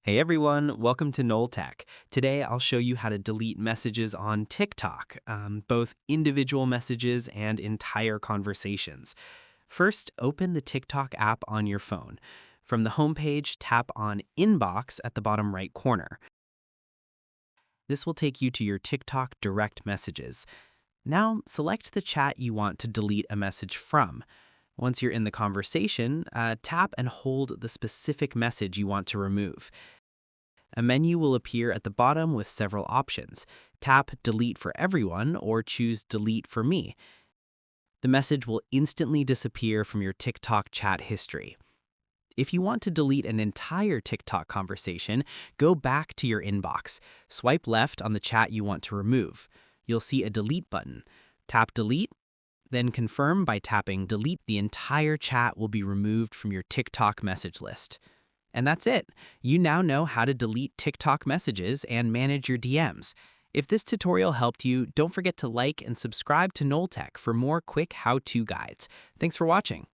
Hey everyone, welcome to Knoll Tech. Today I'll show you how to delete messages on TikTok, both individual messages and entire conversations. First, open the TikTok app on your phone. From the homepage, tap on Inbox at the bottom right corner. This will take you to your TikTok direct messages. Now, select the chat you want to delete a message from. Once you're in the conversation, tap and hold the specific message you want to remove. A menu will appear at the bottom with several options. Tap Delete for Everyone or choose Delete for Me. The message will instantly disappear from your TikTok chat history. If you want to delete an entire TikTok conversation, go back to your inbox. Swipe left on the chat you want to remove. You'll see a Delete button. Tap Delete, then confirm by tapping Delete. The entire chat will be removed from your TikTok message list. And that's it. You now know how to delete TikTok messages and manage your DMs. If this tutorial helped you, don't forget to like and subscribe to Knoll Tech for more quick how-to guides. Thanks for watching.